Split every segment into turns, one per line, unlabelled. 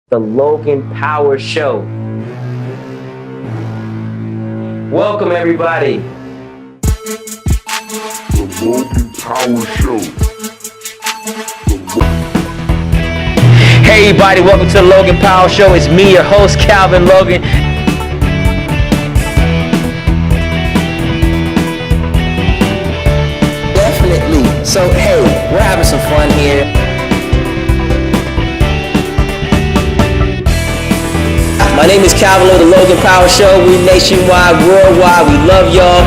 The Logan Power Show. Welcome, everybody.
The Logan Power Show.
Hey, everybody, welcome to the Logan Power Show. It's me, your host, Calvin Logan. Definitely. So, hey, we're having some fun here. My name is Calvin of the Logan Power Show. We nationwide, worldwide. We love y'all.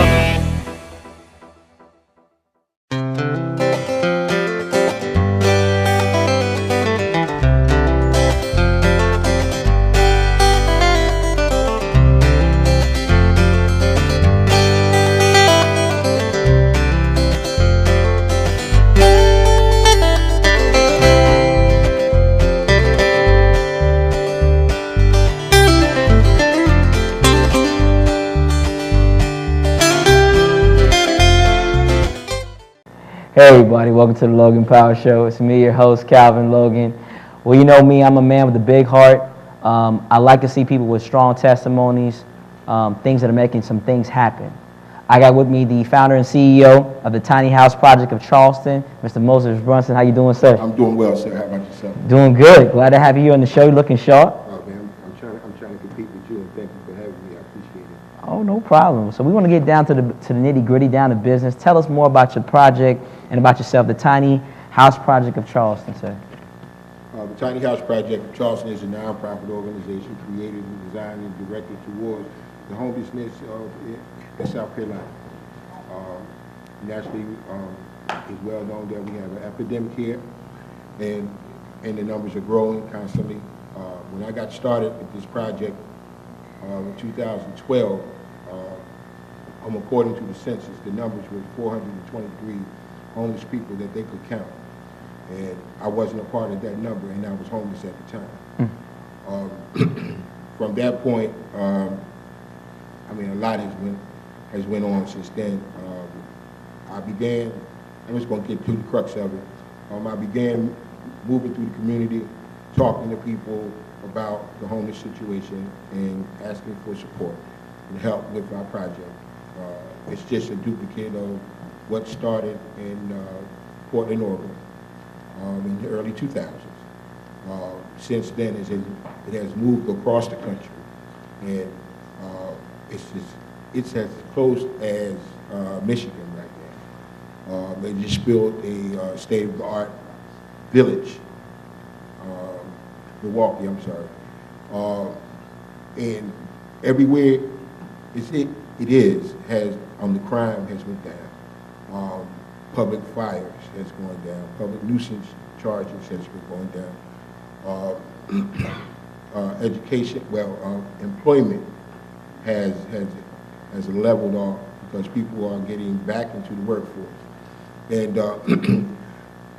Hey everybody, welcome to the Logan Power Show. It's me, your host, Calvin Logan. Well, you know me, I'm a man with a big heart. I like to see people with strong testimonies, things that are making some things happen. I got with me the founder and CEO of the Tiny House Project of Charleston, Mr. Moses Brunson. How you doing, sir?
I'm doing well, sir. How about yourself?
Doing good. Glad to have you here on the show. You're looking sharp.
Oh, man, I'm trying to compete with you, and thank you for having me. I appreciate it.
Oh, no problem. So we want to get down to the nitty gritty, down to business. Tell us more about your project and about yourself, the Tiny House Project of Charleston, sir.
The Tiny House Project of Charleston is a nonprofit organization created and designed and directed towards the homelessness in South Carolina. Nationally, it's well known that we have an epidemic here, and the numbers are growing constantly. When I got started with this project in 2012, according to the census, the numbers were 423 homeless people that they could count. And I wasn't a part of that number, and I was homeless at the time. From that point, I mean, a lot has went on since then. I'm just going to get to the crux of it. I began moving through the community, talking to people about the homeless situation and asking for support and help with our project. It's just a duplicate of what started in Portland, Oregon in the early 2000s. Since then, it has moved across the country, and it's as close as Michigan right now. They just built a state-of-the-art village, Milwaukee, I'm sorry. And everywhere the crime has went down. Public fires has gone down. Public nuisance charges has been going down. Education, employment has leveled off because people are getting back into the workforce. And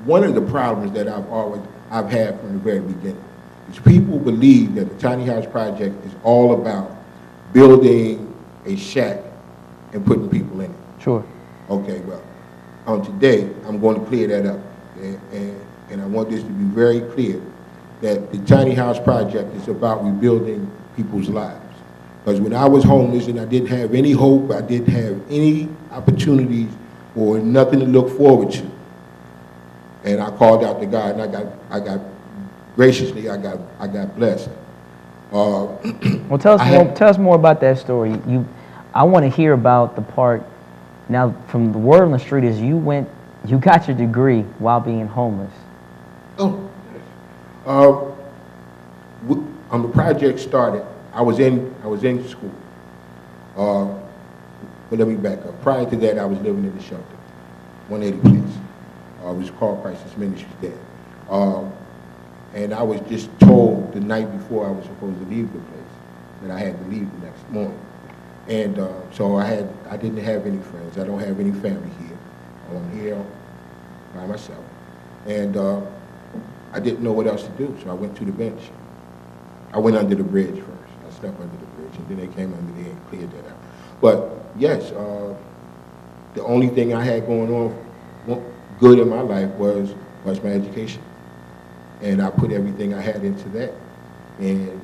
one of the problems that I've had from the very beginning is people believe that the Tiny House Project is all about building a shack and putting people in it.
Sure.
Okay, well, today I'm going to clear that up, and I want this to be very clear that the Tiny House Project is about rebuilding people's lives. Because when I was homeless and I didn't have any hope, I didn't have any opportunities or nothing to look forward to, and I called out to God, and I got graciously, I got blessed.
Well, tell us more about that story. I want to hear about the part. Now, from the word on the street is you got your degree while being homeless.
When the project started, I was in school. But let me back up. Prior to that, I was living in the shelter, 180 Place. It was called Crisis Ministries there. And I was just told the night before I was supposed to leave the place that I had to leave the next morning. And so I didn't have any friends. I don't have any family here. I'm here by myself. And I didn't know what else to do, so I went to the bench. I went under the bridge first. I stepped under the bridge, and then they came under there and cleared that out. But yes, the only thing I had going on good in my life was my education. And I put everything I had into that. and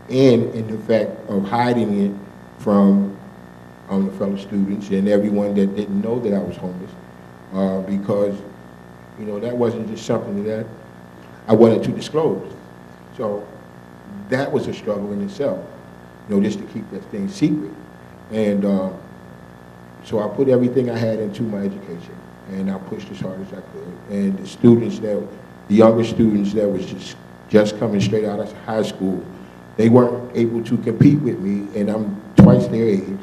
in the fact of hiding it from the fellow students and everyone that didn't know that I was homeless, because, you know, that wasn't just something that I wanted to disclose. So that was a struggle in itself, you know, just to keep that thing secret. And so I put everything I had into my education, and I pushed as hard as I could. And the younger students that was just coming straight out of high school, they weren't able to compete with me, and I'm twice their ages,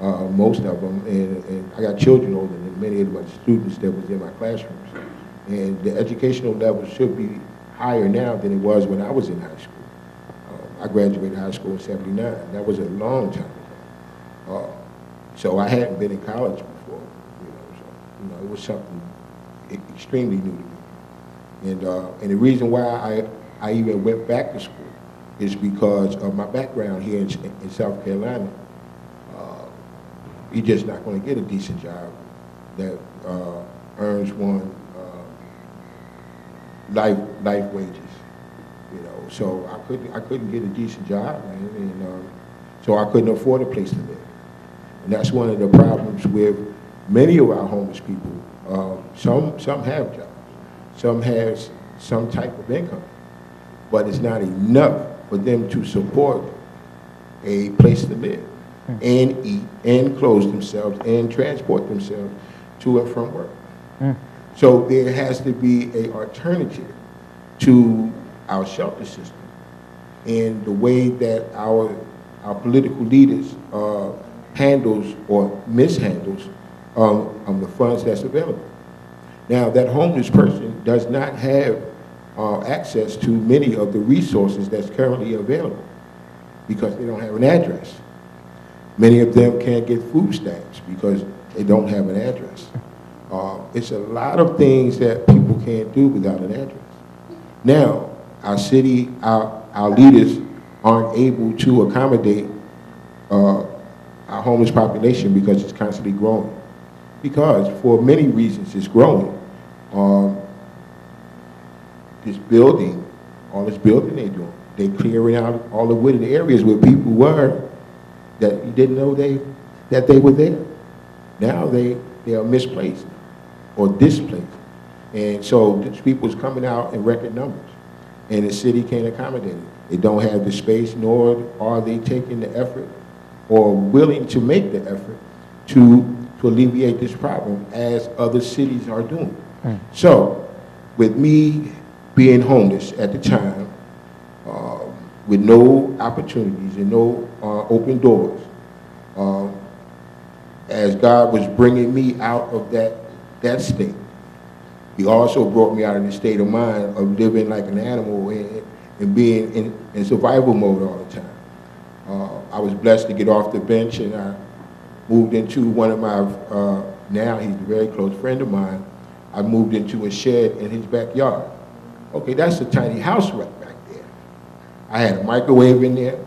most of them, and I got children older than many of the students that was in my classrooms. And the educational level should be higher now than it was when I was in high school. I graduated high school in '79. That was a long time ago. So I hadn't been in college before, so it was something extremely new to me. And the reason why I even went back to school is because of my background here in South Carolina. You're just not going to get a decent job that earns one life wages, So I couldn't get a decent job, man, and so I couldn't afford a place to live. And that's one of the problems with many of our homeless people. Some have jobs, some have some type of income, but it's not enough for them to support a place to live and eat and clothe themselves and transport themselves to and from work. So there has to be an alternative to our shelter system and the way that our political leaders handles or mishandles the funds that's available. Now, that homeless person does not have access to many of the resources that's currently available because they don't have an address. Many of them can't get food stamps because they don't have an address. It's a lot of things that people can't do without an address. Now, our city, our leaders aren't able to accommodate our homeless population because it's constantly growing. Because for many reasons it's growing. All this building they're doing, they're clearing out all the wooded areas where people were that you didn't know that they were there. Now they are misplaced or displaced. And so these people's coming out in record numbers, and the city can't accommodate it. They don't have the space, nor are they taking the effort or willing to make the effort to alleviate this problem as other cities are doing. So with me being homeless at the time, with no opportunities and no open doors, as God was bringing me out of that state, He also brought me out of the state of mind of living like an animal and being in survival mode all the time. I was blessed to get off the bench, and I moved into one of my, now he's a very close friend of mine, I moved into a shed in his backyard. Okay, that's a tiny house right back there. I had a microwave in there.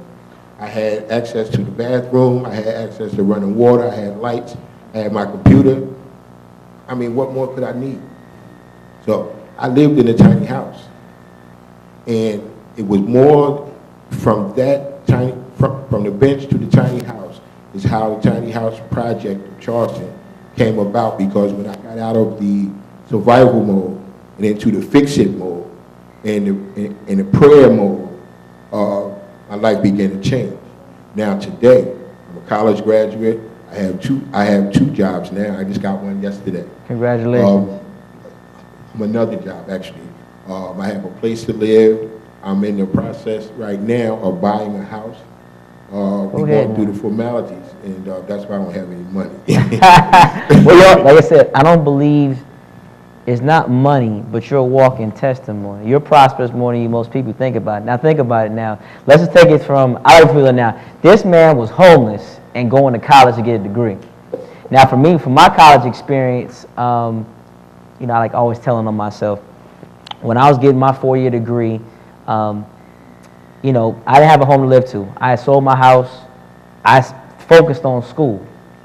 I had access to the bathroom. I had access to running water. I had lights. I had my computer. I mean, what more could I need? So I lived in a tiny house. And it was more from that tiny, from the bench to the tiny house is how the tiny house project of Charleston came about, because when I got out of the survival mode and into the fix-it mode and the prayer mode, my life began to change. Now today, I'm a college graduate. I have two jobs now. I just got one yesterday.
Congratulations.
I'm another job, actually. I have a place to live. I'm in the process right now of buying a house. We're going through the formalities, and that's why I don't have any money.
Well, like I said, I don't believe it's not money, but you're a walking testimony. You're prosperous more than most people think about it. Now think about it now. Let's just take it from, I like to feel it now. This man was homeless and going to college to get a degree. Now for me, from my college experience, I like always telling on myself, when I was getting my 4-year degree, I didn't have a home to live to. I had sold my house. I focused on school.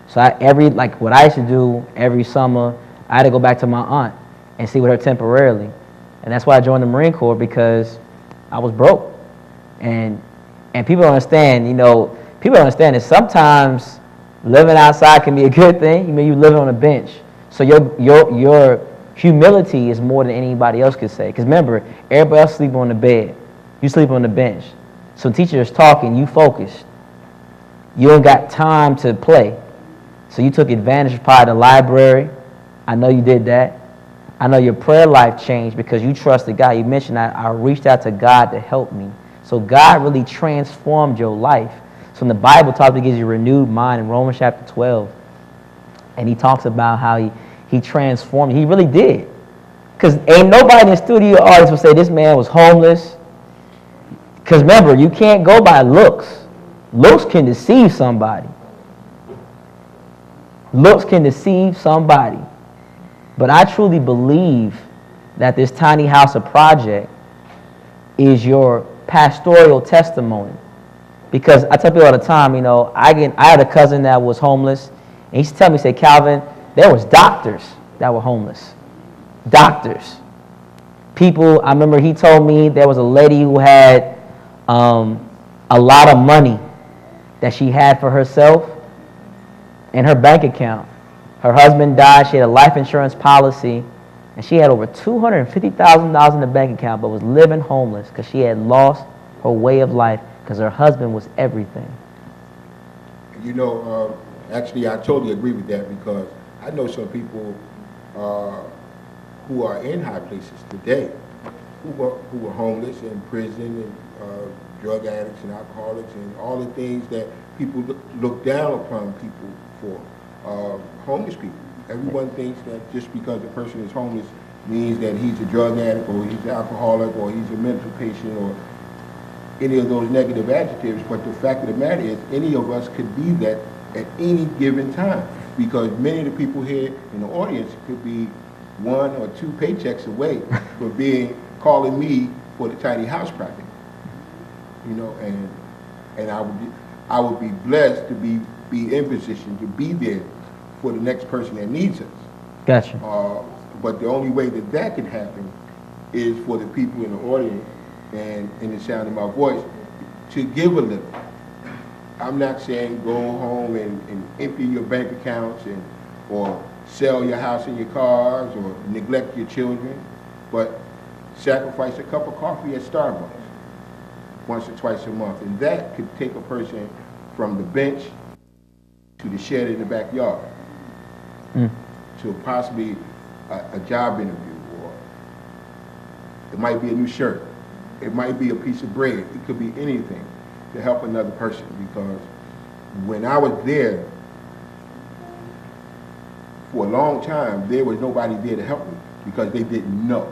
So what I used to do every summer, I had to go back to my aunt and see with her temporarily. And that's why I joined the Marine Corps, because I was broke. And people don't understand, people don't understand that sometimes living outside can be a good thing. You live on a bench. So your humility is more than anybody else could say. Because remember, everybody else sleep on the bed. You sleep on the bench. So teacher is talking, you focused. You don't got time to play. So you took advantage of probably the library. I know you did that. I know your prayer life changed because you trusted God. You mentioned that I reached out to God to help me. So God really transformed your life. So in the Bible talks, he gives you a renewed mind in Romans chapter 12. And he talks about how he transformed you. He really did. Because ain't nobody in the studio audience will say this man was homeless. Because remember, you can't go by looks. Looks can deceive somebody. Looks can deceive somebody. But I truly believe that this tiny house of project is your pastoral testimony. Because I tell people all the time, I had a cousin that was homeless, and he used to tell me, say, Calvin, there was doctors that were homeless. Doctors. People, I remember he told me there was a lady who had a lot of money that she had for herself in her bank account. Her husband died, she had a life insurance policy, and she had over $250,000 in the bank account, but was living homeless because she had lost her way of life because her husband was everything.
Actually, I totally agree with that because I know some people who are in high places today who were homeless in prison and drug addicts and alcoholics and all the things that people look down upon people for. Homeless people. Everyone thinks that just because a person is homeless means that he's a drug addict or he's an alcoholic or he's a mental patient or any of those negative adjectives, but the fact of the matter is any of us could be that at any given time because many of the people here in the audience could be 1 or 2 paychecks away from calling me for the tiny house project. And I would be blessed to be in position to be there for the next person that needs us.
Gotcha.
But the only way that can happen is for the people in the audience and in the sound of my voice to give a little. I'm not saying go home and empty your bank accounts or sell your house and your cars or neglect your children, but sacrifice a cup of coffee at Starbucks once or twice a month. And that could take a person from the bench to the shed in the backyard, to possibly a job interview, or it might be a new shirt, it might be a piece of bread, it could be anything to help another person. Because when I was there for a long time, there was nobody there to help me because they didn't know.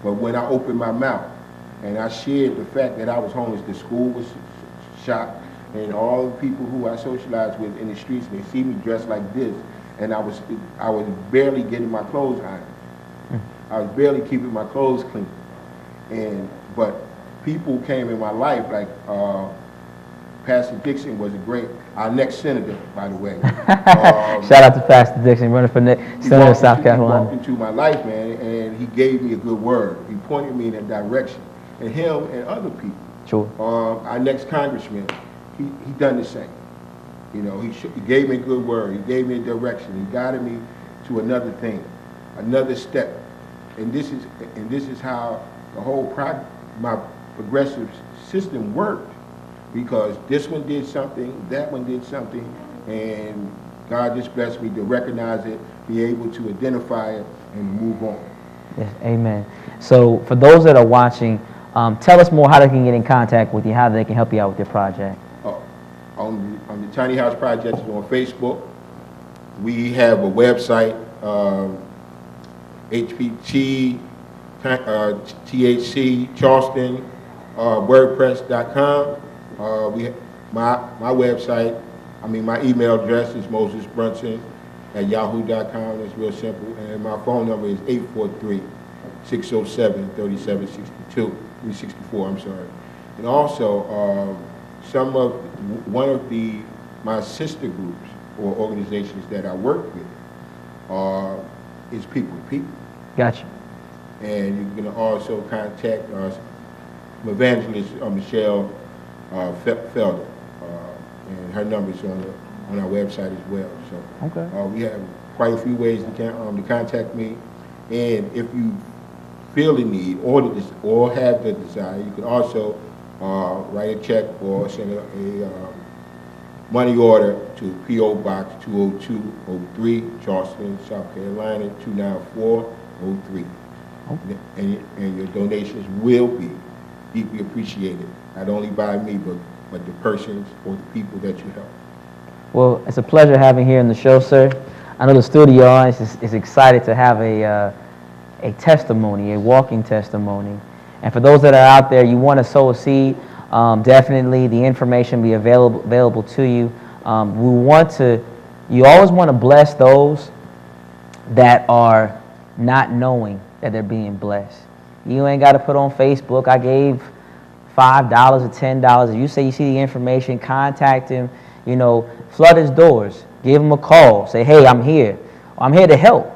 But when I opened my mouth and I shared the fact that I was homeless, the school was shocked, and all the people who I socialized with in the streets, they see me dressed like this, and I was barely getting my clothes ironed. I was barely keeping my clothes clean. But people came in my life, like Pastor Dixon was our next senator, by the way.
Shout out to Pastor Dixon, running for Senator of South Carolina.
He walked into my life, man, and he gave me a good word. He pointed me in that direction. And him and other people.
Sure.
Our next congressman, he done the same. He gave me a good word. He gave me a direction. He guided me to another thing, another step. And this is how the whole my progressive system worked, because this one did something, that one did something, and God just blessed me to recognize it, be able to identify it, and move on.
Yes, amen. So for those that are watching, tell us more how they can get in contact with you, how they can help you out with your project.
On the Tiny House Project is on Facebook. We have a website, HPT, THC, Charleston, WordPress.com. My website, my email address is mosesbrunson@yahoo.com. It's real simple. And my phone number is 843-607-3762. 364, I'm sorry. And also, one of my sister groups or organizations that I work with is People to People.
Gotcha.
And you can also contact us evangelist Michelle Felder, and her number's on our website as well. So
Okay.
we have quite a few ways to contact me, and if you feel the need or have the desire, you can also write a check or send a money order to P.O. Box 20203, Charleston, South Carolina 29403.
Okay.
And your donations will be deeply appreciated, not only by me, but the persons or the people that you help.
Well, it's a pleasure having you here in the show, sir. I know the studio audience is excited to have a testimony, a walking testimony. And for those that are out there, you want to sow a seed, definitely the information be available to you. You always want to bless those that are not knowing that they're being blessed. You ain't got to put on Facebook, I gave $5 or $10. If you say you see the information, contact him, flood his doors, give him a call, say, hey, I'm here. I'm here to help.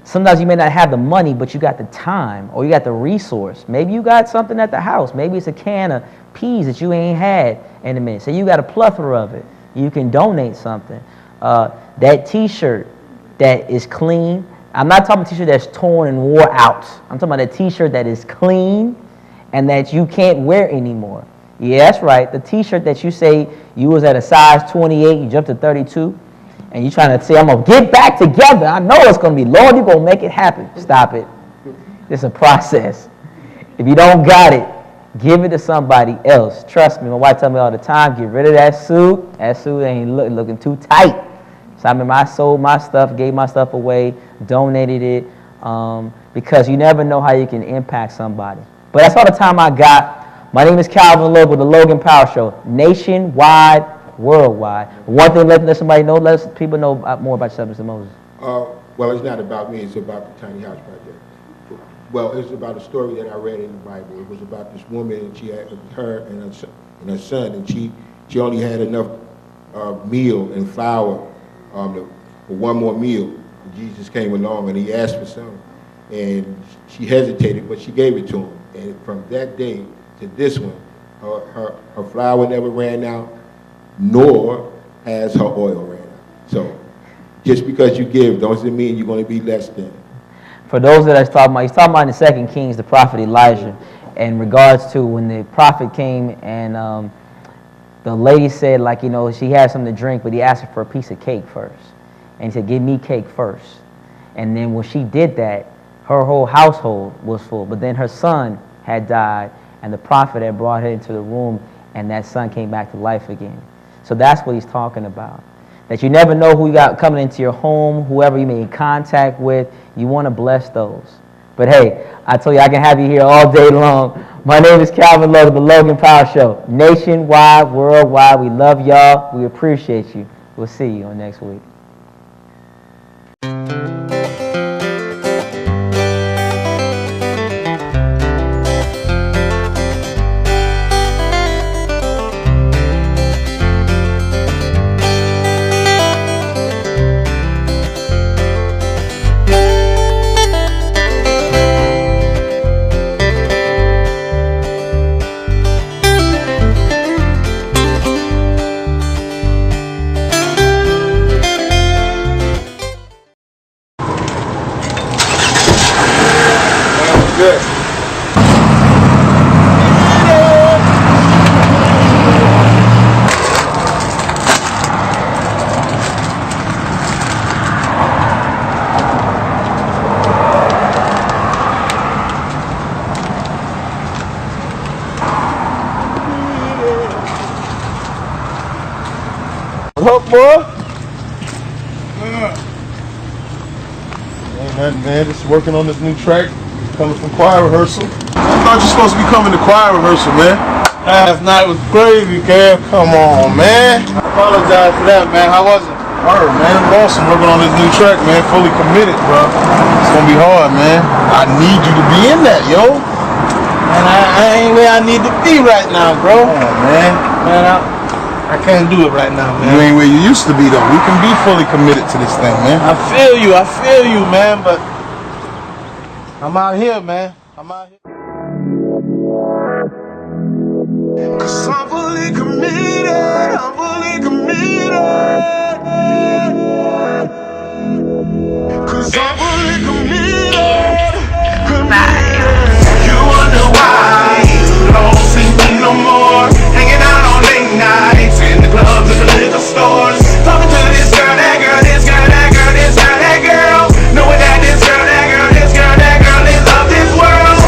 Sometimes you may not have the money, but you got the time or you got the resource. Maybe you got something at the house. Maybe it's a can of peas that you ain't had in a minute. So you got a plethora of it. You can donate something. That T-shirt that is clean. I'm not talking T-shirt that's torn and wore out. I'm talking about a T-shirt that is clean and that you can't wear anymore. Yeah, that's right. The T-shirt that you say you was at a size 28, you jumped to 32, and you're trying to say, I'm going to get back together. I know it's going to be, Lord, you're going to make it happen. Stop it. It's a process. If you don't got it, give it to somebody else. Trust me, my wife tells me all the time, get rid of that suit. That suit ain't looking too tight. So I remember I sold my stuff, gave my stuff away, donated it, because you never know how you can impact somebody. But that's all the time I got. My name is Calvin Logan with the Logan Power Show, nationwide, worldwide. One thing, let somebody know, let people know more about yourself, Mr. Moses.
Well, it's not about me. It's about the Tiny House Project. Well, it's about a story that I read in the Bible. It was about this woman, and she had her and her son, and she only had enough meal and flour for one more meal. And Jesus came along, and he asked for some, and she hesitated, but she gave it to him. And from that day to this one, her flour never ran out, nor has her oil ran out. So just because you give doesn't mean you're going to be less than.
For those that he's talking about in the 2 Kings, the prophet Elijah, in regards to when the prophet came and the lady said, she had something to drink, but he asked her for a piece of cake first. And he said, give me cake first. And then when she did that, her whole household was full. But then her son had died, and the prophet had brought her into the room, and that son came back to life again. So that's what he's talking about. That you never know who you got coming into your home, whoever you may in contact with. You want to bless those. But hey, I told you I can have you here all day long. My name is Calvin Logan, the Logan Power Show. Nationwide, worldwide, we love y'all. We appreciate you. We'll see you on next week.
What's up, boy? Ain't nothing, man. Just working on this new track. Coming from choir rehearsal. I thought you were supposed to be coming to choir rehearsal, man. Last night was crazy, Kev. Come on, man. I apologize for that, man. How was it? Word, man. Awesome. Working on this new track, man. Fully committed, bro. It's gonna be hard, man. I need you to be in that, yo. Man, I ain't where I need to be right now, bro. Come on, man. Man, I can't do it right now, man. You ain't where you used to be, though. We can be fully committed to this thing, man. I feel you, man, but I'm out here, man. I'm out here.
'Cause I'm fully committed, I'm fully committed. 'Cause I'm fully committed, committed. You wonder why you don't see me no more, hanging out on late nights in the clubs and the liquor stores, talking to this girl, that girl, this girl, that girl, this girl, that girl, knowing that this girl, that girl, this girl, that girl is of this world.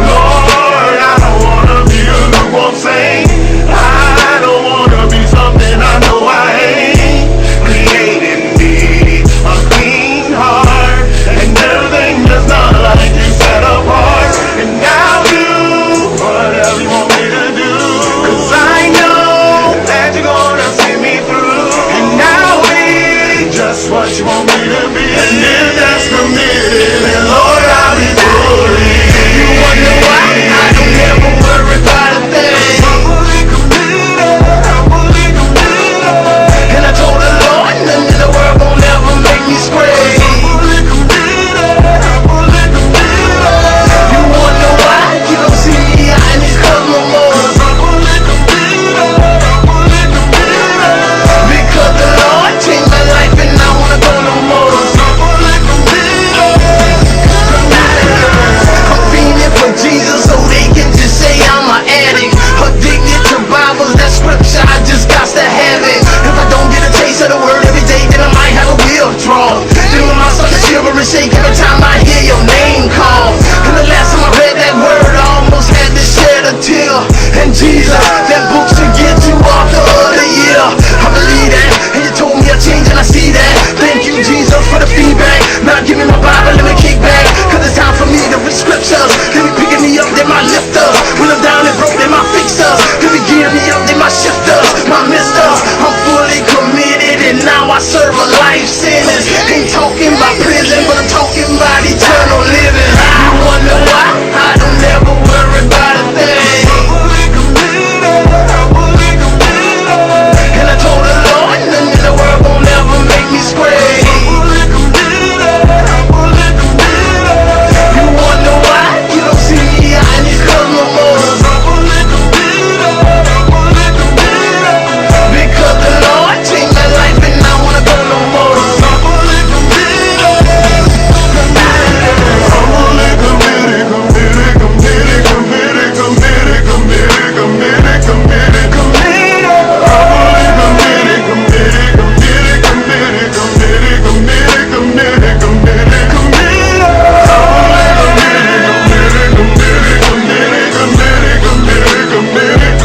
Lord, I don't wanna be a lukewarm saint. I don't wanna be something I know I ain't. Create in me a clean heart, and everything that's not like you set apart. And I'll do whatever you want me to do, 'cause I know that you're gonna see me through. And I'll be just what you want me to be. And if that's committed, then Lord, I'll be fully. You wonder why I don't ever worry about a thing. I'm fully committed, I'm fully committed. And I told the Lord, none in the world won't ever make me scream. I'm fully committed, I'm fully committed. You wonder why you don't see me out in these clubs no more. 'Cause I'm fully committed, I'm fully committed. Because the Lord changed my life and I wanna go no more. 'Cause I'm fully committed, committed. I'm feeling for Jesus so they can just say I'm an addict. Addicted to Bibles, that scripture, I just got to have it. If I don't get a taste of the word every day, then I might have a withdrawal. Then when my son is shiver and shake every time I hear your name called. And the last time I read that word, I almost had to shed a tear. And Jesus, that book should get you off the other year. I believe that, and you told me I changed and I see that. Thank you, Jesus, for the feedback. Now give me my Bible, let me kick back. 'Cause it's time for me to read scriptures. They be picking me up, they my lifters. When I'm down and broke, they my fixers. They be gearing me up, they my shifters, my misters. I'm fully committed and now I serve a life sentence. Ain't talking about prison, but I'm talking about eternal living. You wonder why I don't ever worry about a thing. I'm fully committed, I'm fully committed. And I told the Lord, none in the world won't ever make me scream. I'm fully committed, I'm fully committed. You wonder why you don't see me out in these clubs no more. 'Cause I'm fully committed, I'm fully committed. Because the Lord changed my life and I wanna go no more. 'Cause I'm fully committed, committed. I'm fully committed, committed, committed, committed, committed, committed, committed, committed, committed. I'm fully committed, committed, committed, committed, committed, committed, committed, committed, committed. I'm fully committed, committed, committed, committed, committed, committed, committed, committed,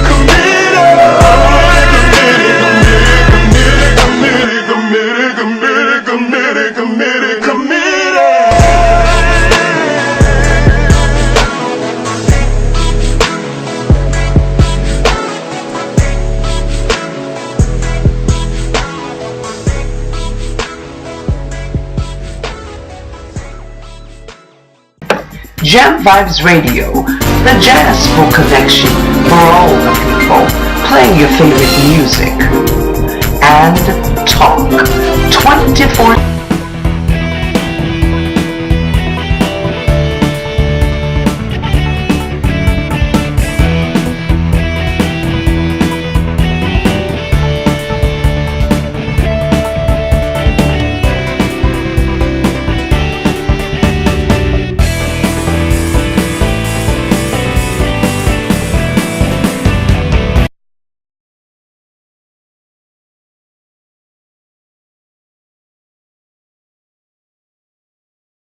committed. I'm fully committed, committed, committed, committed, committed, committed, committed, committed, committed.
Jam Vibes Radio, the jazzful connection for all the people, playing your favorite music and talk 24